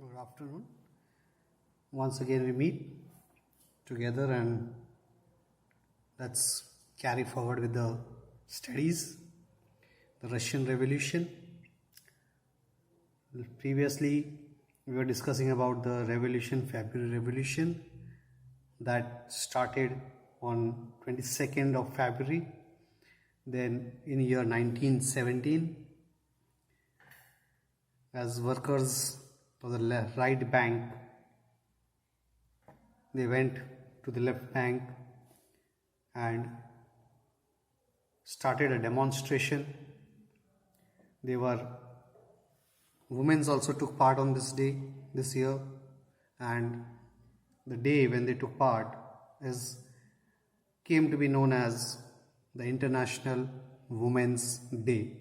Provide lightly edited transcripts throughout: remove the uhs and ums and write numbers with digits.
Good afternoon. Once again we meet together and let's carry forward with the studies. The Russian Revolution. Previously we were discussing about the revolution, February Revolution, that started on 22nd of February. Then in year 1917, as workers of the right bank, they went to the left bank and started a demonstration. Women also took part on this day, this year, and the day when they took part came to be known as the International Women's Day.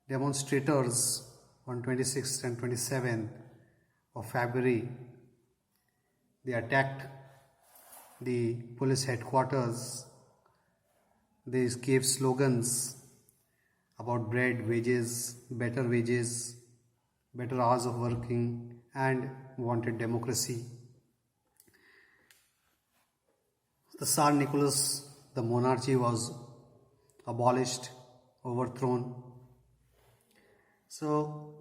Demonstrators on 26th and 27th of February, they attacked the police headquarters. They gave slogans about better wages, better hours of working, and wanted democracy. The Tsar Nicholas, the monarchy was abolished, overthrown. So,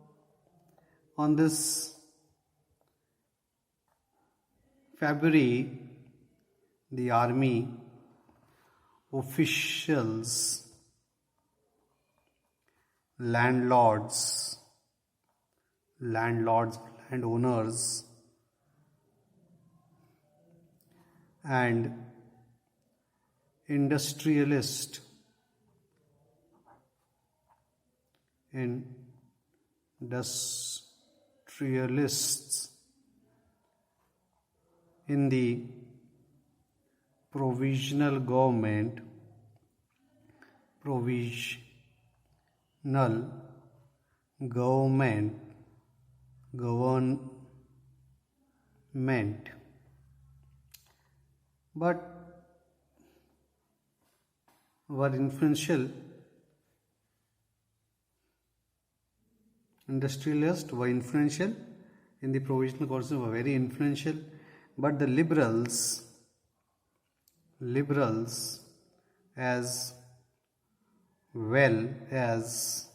on this February, the army officials, landlords, landowners, and industrialists in the provisional government but were influential. Industrialists were influential in the provisional government, were very influential, but the liberals as well as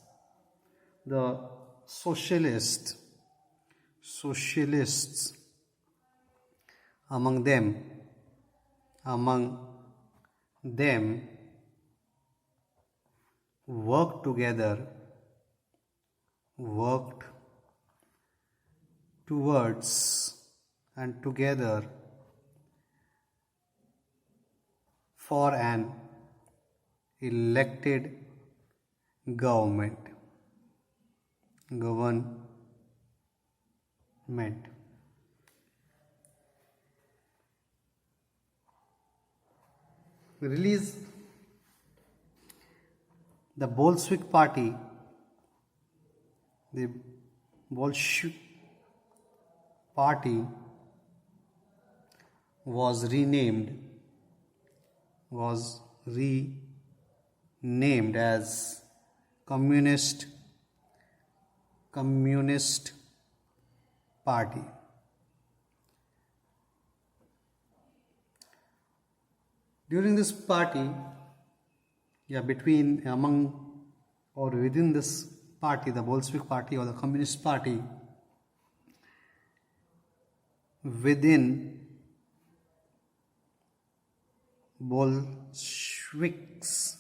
the socialists among them worked towards and together for an elected government. Release the Bolshevik Party. The Bolshevik Party was renamed as Communist Party. During this party, within this party, the Bolshevik Party or the Communist Party, within Bolsheviks,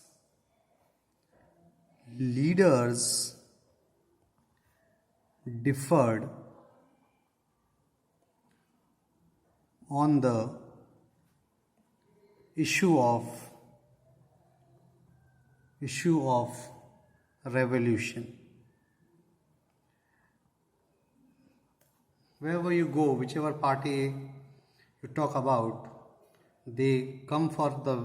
leaders differed on the issue of revolution. Wherever you go, whichever party you talk about, they come for the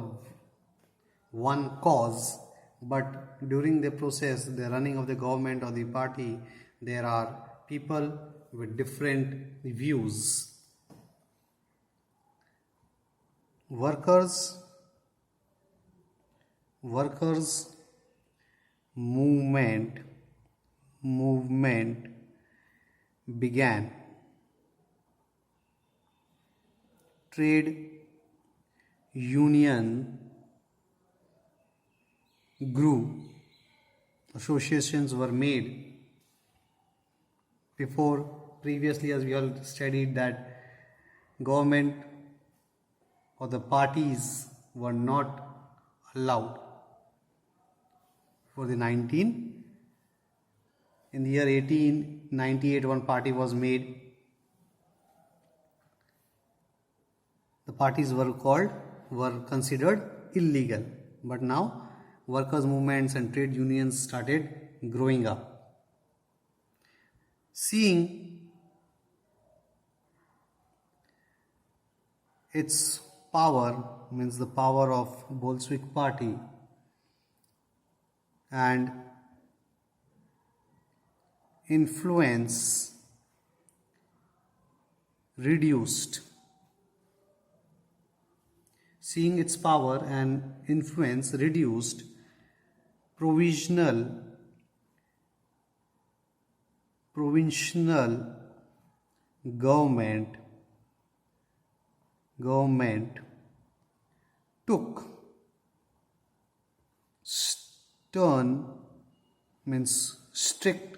one cause, but during the process, the running of the government or the party, there are people with different views. Workers movement movement began. Trade union grew. Associations were made. Previously, as we all studied, that government or the parties were not allowed. For the 19 in the year 1898, one party was made. The parties were considered illegal, but now workers' movements and trade unions started growing up. Seeing its power, means the power of Bolshevik party, and influence reduced. Seeing its power and influence reduced, provincial government took strict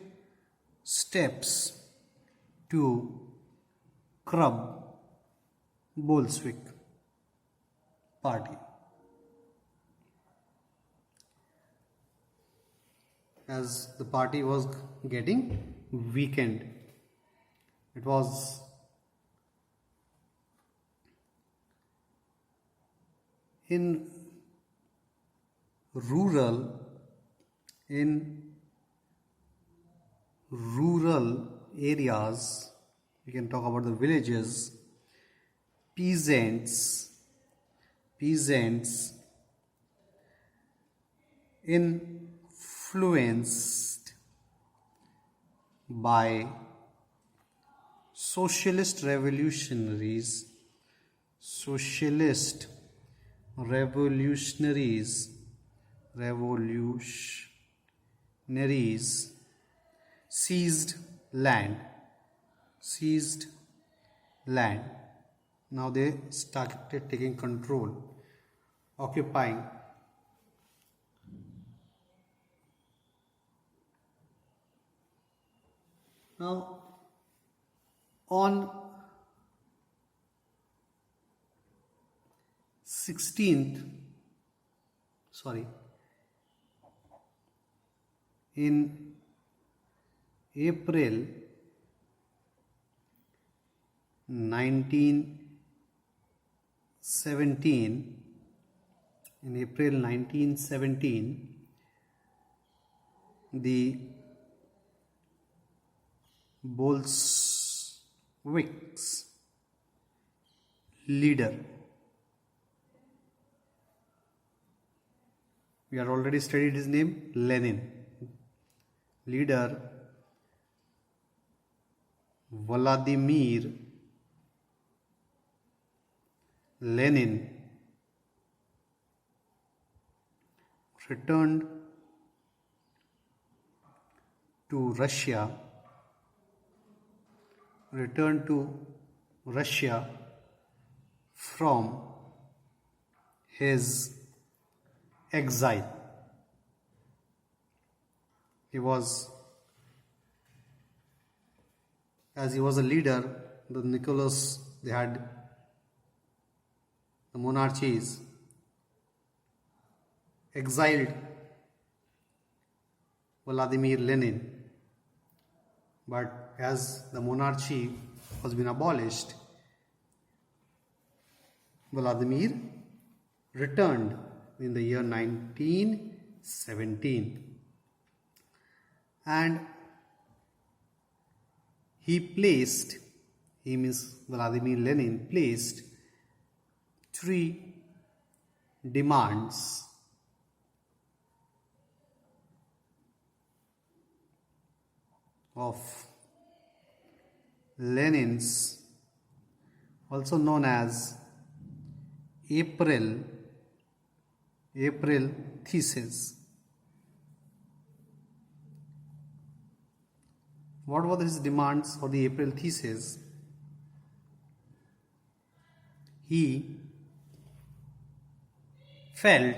steps to curb Bolshevik party. As the party was getting weakened, it was in rural areas, we can talk about the villages. Peasants influenced by socialist revolutionaries seized land. Now they started taking control, occupying. Now, on in April 1917, the Bolsheviks leader, we had already studied his name, Lenin. Leader Vladimir Lenin returned to Russia from his exile. He was a leader, they had the monarchies exiled Vladimir Lenin, but as the monarchy was been abolished, Vladimir returned in the year 1917, and Vladimir Lenin placed 3 demands of Lenin's, also known as April thesis. What were his demands for the April thesis? He felt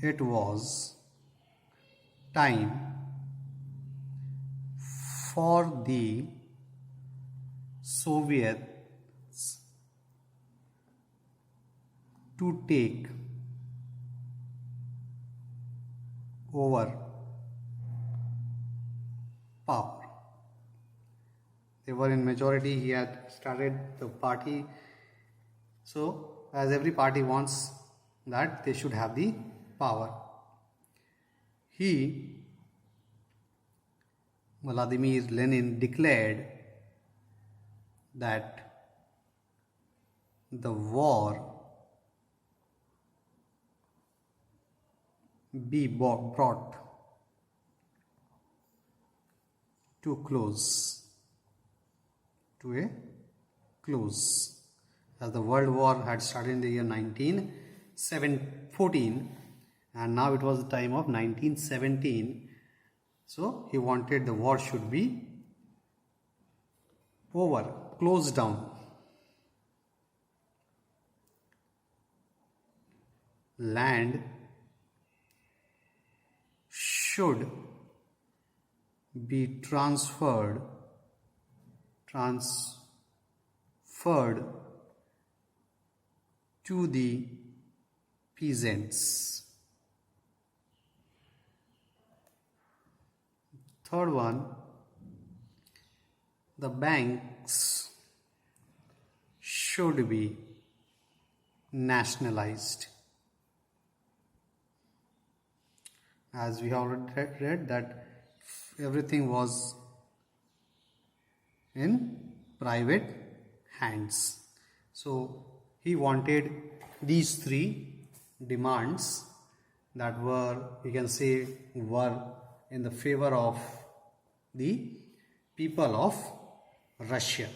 it was time for the Soviets to take over power. They were in majority. He had started the party. So, as every party wants that they should have the power. Vladimir Lenin, declared that the war be brought to a close, as the World War had started in the year 1914 and now it was the time of 1917. So he wanted the war should be over, closed down. Land should be transferred to the peasants. Third one, the banks should be nationalized. As we already read that everything was in private hands. So he wanted these three demands that were, you can say, were in the favor of the people of Russia.